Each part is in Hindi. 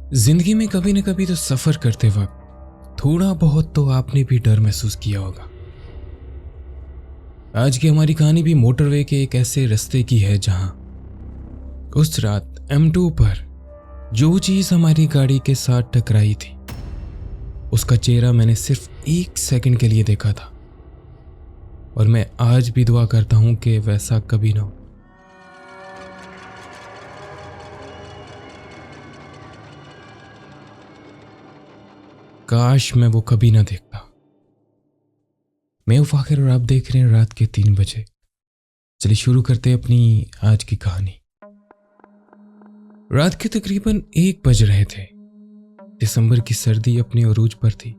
जिंदगी में कभी न कभी तो सफर करते वक्त थोड़ा बहुत तो आपने भी डर महसूस किया होगा। आज की हमारी कहानी भी मोटरवे के एक ऐसे रास्ते की है जहां उस रात M2 पर जो चीज हमारी गाड़ी के साथ टकराई थी उसका चेहरा मैंने सिर्फ 1 सेकंड के लिए देखा था, और मैं आज भी दुआ करता हूं कि वैसा कभी ना हो। काश मैं वो कभी ना देखता। मैं फाखिर और आप देख रहे हैं रात के 3 बजे। चलिए शुरू करते हैं अपनी आज की कहानी। रात के तकरीबन 1 बज रहे थे। दिसंबर की सर्दी अपने अरूज पर थी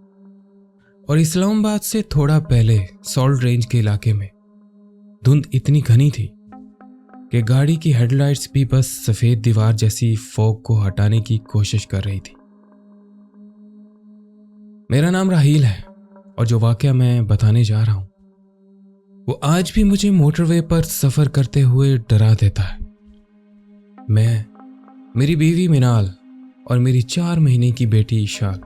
और इस्लामाबाद से थोड़ा पहले सॉल्ट रेंज के इलाके में धुंध इतनी घनी थी कि गाड़ी की हेडलाइट्स भी बस सफेद दीवार जैसी फॉग को हटाने की कोशिश कर रही थी। मेरा नाम राहील है और जो वाकया मैं बताने जा रहा हूं वो आज भी मुझे मोटरवे पर सफर करते हुए डरा देता है। मैं, मेरी बीवी मिनाल और मेरी 4 महीने की बेटी इशाक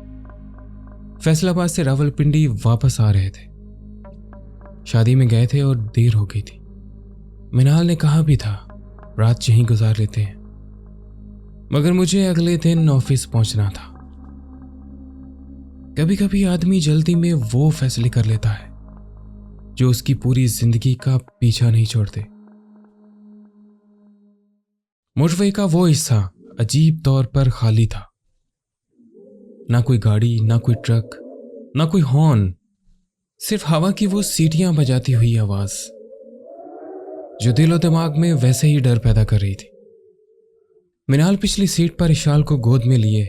फैसलाबाद से रावलपिंडी वापस आ रहे थे। शादी में गए थे और देर हो गई थी। मिनाल ने कहा भी था रात यहीं गुजार लेते हैं, मगर मुझे अगले दिन ऑफिस पहुंचना था। कभी कभी आदमी जल्दी में वो फैसले कर लेता है जो उसकी पूरी जिंदगी का पीछा नहीं छोड़ते। मोटरवे का वो हिस्सा अजीब तौर पर खाली था। ना कोई गाड़ी, ना कोई ट्रक, ना कोई हॉर्न, सिर्फ हवा की वो सीटियां बजाती हुई आवाज जो दिलो दिमाग में वैसे ही डर पैदा कर रही थी। मिनाल पिछली सीट पर इशाल को गोद में लिए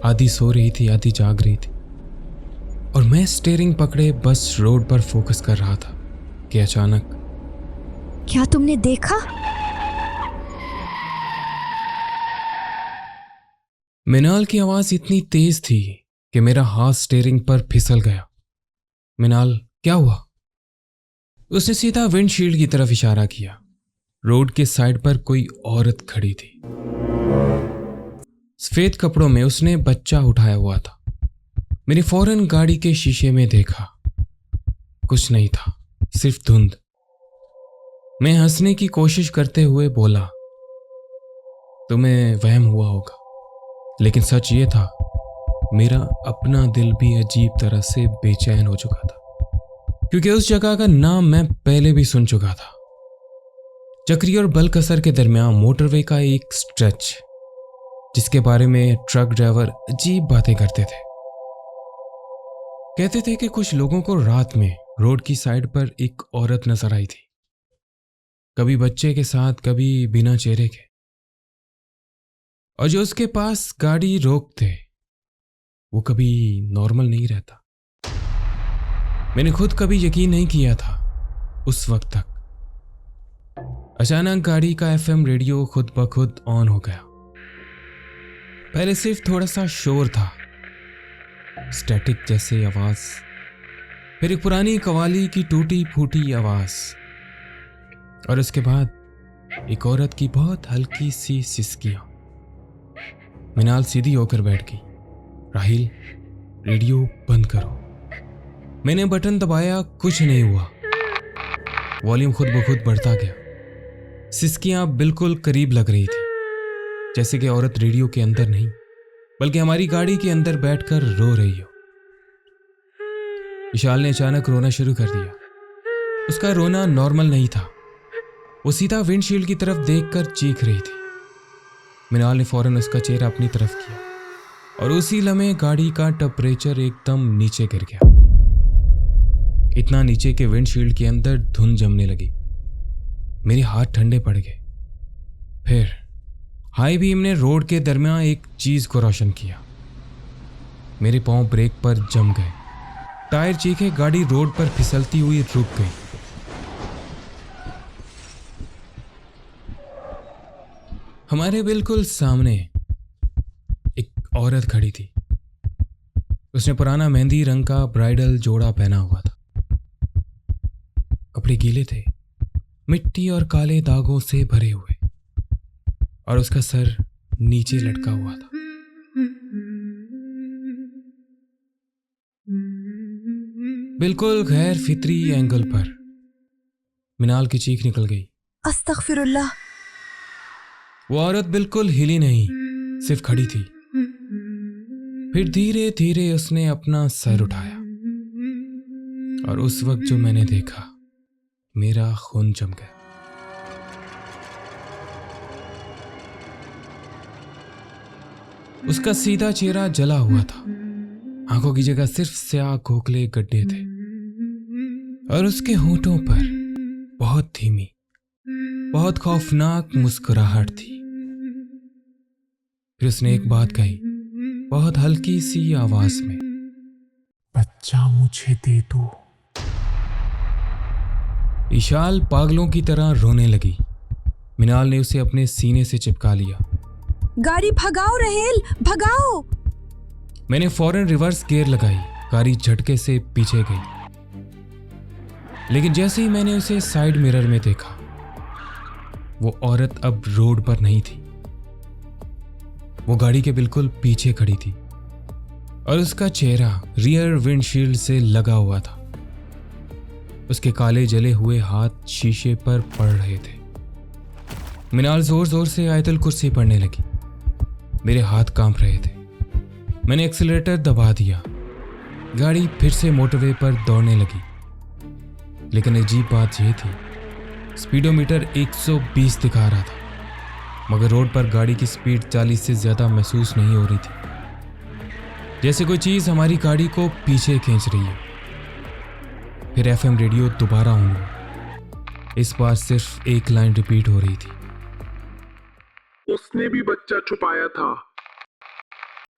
आधी सो रही थी, आधी जाग रही थी, और मैं स्टीयरिंग पकड़े बस रोड पर फोकस कर रहा था कि अचानक क्या तुमने देखा? मिनाल की आवाज इतनी तेज थी कि मेरा हाथ स्टीयरिंग पर फिसल गया। मिनाल, क्या हुआ? उसने सीधा विंडशील्ड की तरफ इशारा किया। रोड के साइड पर कोई औरत खड़ी थी। सफेद कपड़ों में उसने बच्चा उठाया हुआ था। मैंने फौरन गाड़ी के शीशे में देखा। कुछ नहीं था, सिर्फ धुंध। मैं हंसने की कोशिश करते हुए बोला, तुम्हें वहम हुआ होगा, लेकिन सच ये था मेरा अपना दिल भी अजीब तरह से बेचैन हो चुका था, क्योंकि उस जगह का नाम मैं पहले भी सुन चुका था। चक्री और बलकसर के दरमियान मोटरवे का एक स्ट्रेच जिसके बारे में ट्रक ड्राइवर अजीब बातें करते थे। कहते थे कि कुछ लोगों को रात में रोड की साइड पर एक औरत नजर आई थी, कभी बच्चे के साथ, कभी बिना चेहरे के, और जो उसके पास गाड़ी रोकते वो कभी नॉर्मल नहीं रहता। मैंने खुद कभी यकीन नहीं किया था उस वक्त तक। अचानक गाड़ी का FM रेडियो खुद ब खुद ऑन हो गया। पहले सिर्फ थोड़ा सा शोर था, स्टैटिक जैसे आवाज, फिर एक पुरानी कवाली की टूटी फूटी आवाज, और उसके बाद एक औरत की बहुत हल्की सी सिसकियां। मिनाल सीधी होकर बैठ गई। राहील, रेडियो बंद करो। मैंने बटन दबाया, कुछ नहीं हुआ। वॉल्यूम खुद ब खुद बढ़ता गया। सिसकियां बिल्कुल करीब लग रही थी, जैसे कि औरत रेडियो के अंदर नहीं बल्कि हमारी गाड़ी के अंदर बैठकर रो रही हो। विशाल ने अचानक रोना शुरू कर दिया। उसका रोना नॉर्मल नहीं था। वो सीधा विंडशील्ड की तरफ देखकर चीख रही थी। मिनाल ने फौरन उसका चेहरा अपनी तरफ किया और उसी लम्हे गाड़ी का टेम्परेचर एकदम नीचे गिर गया। इतना नीचे कि विंडशील्ड के अंदर धुंध जमने लगी। मेरे हाथ ठंडे पड़ गए। फिर हाई बीम ने रोड के दरमियान एक चीज को रोशन किया। मेरे पांव ब्रेक पर जम गए। टायर चीखे, गाड़ी रोड पर फिसलती हुई रुक गई। हमारे बिल्कुल सामने एक औरत खड़ी थी। उसने पुराना मेहंदी रंग का ब्राइडल जोड़ा पहना हुआ था। कपड़े गीले थे, मिट्टी और काले दागों से भरे हुए, और उसका सर नीचे लटका हुआ था। बिल्कुल गैर फितरी एंगल पर। मिनाल की चीख निकल गई। अस्तगफिरुल्लाह। वो औरत बिल्कुल हिली नहीं, सिर्फ खड़ी थी। फिर धीरे धीरे उसने अपना सर उठाया और उस वक्त जो मैंने देखा, मेरा खून जम गया। उसका सीधा चेहरा जला हुआ था, आंखों की जगह सिर्फ स्याह खोखले गड्ढे थे और उसके होठों पर बहुत धीमी, बहुत खौफनाक मुस्कुराहट थी। फिर उसने एक बात कही, बहुत हल्की सी आवाज में, बच्चा मुझे दे दो। इशाल पागलों की तरह रोने लगी। मिनाल ने उसे अपने सीने से चिपका लिया। गाड़ी भगाओ रहेल, भगाओ। मैंने फौरन रिवर्स गियर लगाई। गाड़ी झटके से पीछे गई, लेकिन जैसे ही मैंने उसे साइड मिरर में देखा, वो औरत अब रोड पर नहीं थी। वो गाड़ी के बिल्कुल पीछे खड़ी थी और उसका चेहरा रियर विंडशील्ड से लगा हुआ था। उसके काले जले हुए हाथ शीशे पर पड़ रहे थे। मिनाल जोर जोर से आयतुल कुर्सी पढ़ने लगी। मेरे हाथ कांप रहे थे। मैंने एक्सीलरेटर दबा दिया। गाड़ी फिर से मोटरवे पर दौड़ने लगी, लेकिन अजीब बात यह थी, स्पीडोमीटर 120 दिखा रहा था, मगर रोड पर गाड़ी की स्पीड 40 से ज्यादा महसूस नहीं हो रही थी, जैसे कोई चीज हमारी गाड़ी को पीछे खींच रही है। फिर एफएम रेडियो दोबारा ऑन हुआ। इस बार सिर्फ एक लाइन रिपीट हो रही थी, उसने भी बच्चा छुपाया था।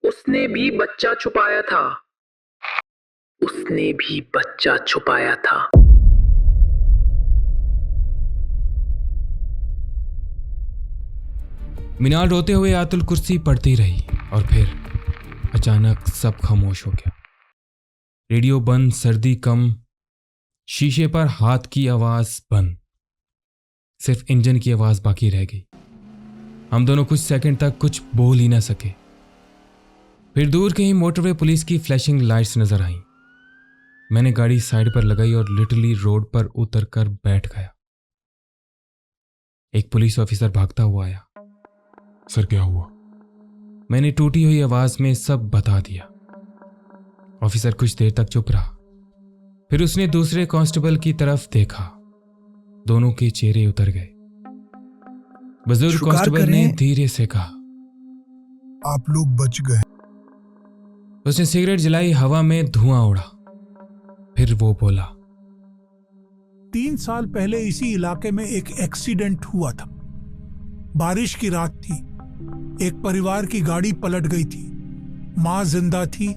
उसने भी बच्चा छुपाया था। उसने भी बच्चा छुपाया था। मिनाल रोते हुए आयतुल कुर्सी पढ़ती रही और फिर अचानक सब खामोश हो गया। रेडियो बंद, सर्दी कम, शीशे पर हाथ की आवाज बंद, सिर्फ इंजन की आवाज बाकी रह गई। हम दोनों कुछ सेकंड तक कुछ बोल ही ना सके। फिर दूर कहीं मोटरवे पुलिस की फ्लैशिंग लाइट्स नजर आईं। मैंने गाड़ी साइड पर लगाई और लिटरली रोड पर उतरकर बैठ गया। एक पुलिस ऑफिसर भागता हुआ आया। सर क्या हुआ? मैंने टूटी हुई आवाज में सब बता दिया। ऑफिसर कुछ देर तक चुप रहा, फिर उसने दूसरे कांस्टेबल की तरफ देखा। दोनों के चेहरे उतर गए। बुजुर्ग कांस्टेबल ने धीरे से कहा, आप लोग बच गए। उसने सिगरेट जलाई, हवा में धुआं उड़ा। फिर वो बोला, 3 साल पहले इसी इलाके में एक एक्सीडेंट हुआ था। बारिश की रात थी। एक परिवार की गाड़ी पलट गई थी। मां जिंदा थी,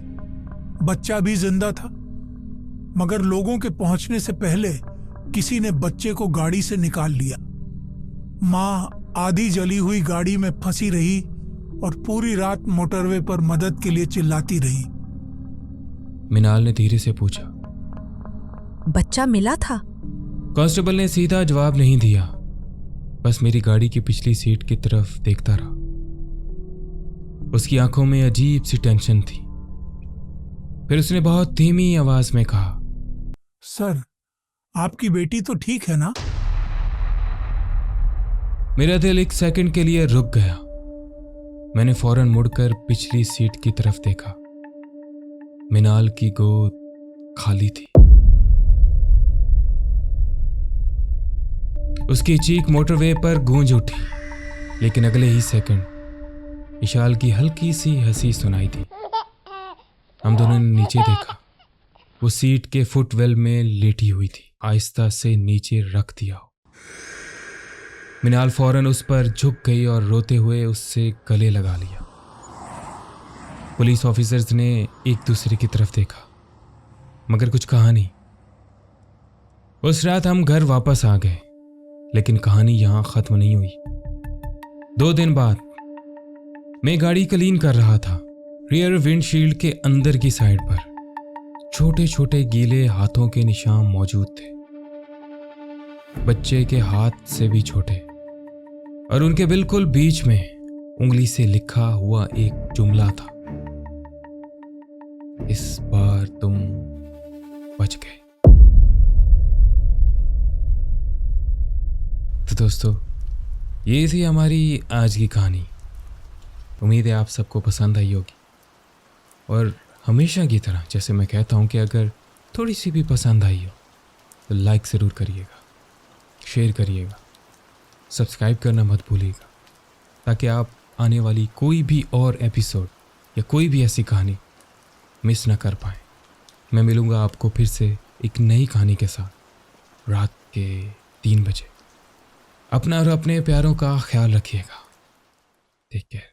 बच्चा भी जिंदा था, मगर लोगों के पहुंचने से पहले किसी ने बच्चे को गाड़ी से निकाल लिया। मां आधी जली हुई गाड़ी में फंसी रही और पूरी रात मोटरवे पर मदद के लिए चिल्लाती रही। मिनाल ने धीरे से पूछा, बच्चा मिला था? कांस्टेबल ने सीधा जवाब नहीं दिया, बस मेरी गाड़ी की पिछली सीट की तरफ देखता रहा। उसकी आंखों में अजीब सी टेंशन थी। फिर उसने बहुत धीमी आवाज में कहा, सर, आपकी बेटी तो ठीक है ना? मेरा दिल एक सेकंड के लिए रुक गया। मैंने फौरन मुड़कर पिछली सीट की तरफ देखा। मिनाल की गोद खाली थी। उसकी चीख मोटरवे पर गूंज उठी, लेकिन अगले ही सेकंड इशाल की हल्की सी हंसी सुनाई दी। हम दोनों ने नीचे देखा। वो सीट के फुटवेल में लेटी हुई थी, आहिस्ता से नीचे रख दिया। मिनाल फौरन उस पर झुक गई और रोते हुए उससे गले लगा लिया। पुलिस ऑफिसर्स ने एक दूसरे की तरफ देखा, मगर कुछ कहा नहीं। उस रात हम घर वापस आ गए, लेकिन कहानी यहां खत्म नहीं हुई। 2 दिन बाद मैं गाड़ी क्लीन कर रहा था। रियर विंडशील्ड के अंदर की साइड पर छोटे छोटे गीले हाथों के निशान मौजूद थे, बच्चे के हाथ से भी छोटे, और उनके बिल्कुल बीच में उंगली से लिखा हुआ एक जुमला था, इस बार तुम बच गए। तो दोस्तों, ये थी हमारी आज की कहानी। उम्मीद है आप सबको पसंद आई होगी, और हमेशा की तरह जैसे मैं कहता हूँ कि अगर थोड़ी सी भी पसंद आई हो तो लाइक ज़रूर करिएगा, शेयर करिएगा, सब्सक्राइब करना मत भूलिएगा, ताकि आप आने वाली कोई भी और एपिसोड या कोई भी ऐसी कहानी मिस ना कर पाएँ। मैं मिलूँगा आपको फिर से एक नई कहानी के साथ रात के 3 बजे। अपना और अपने प्यारों का ख्याल रखिएगा। Take care.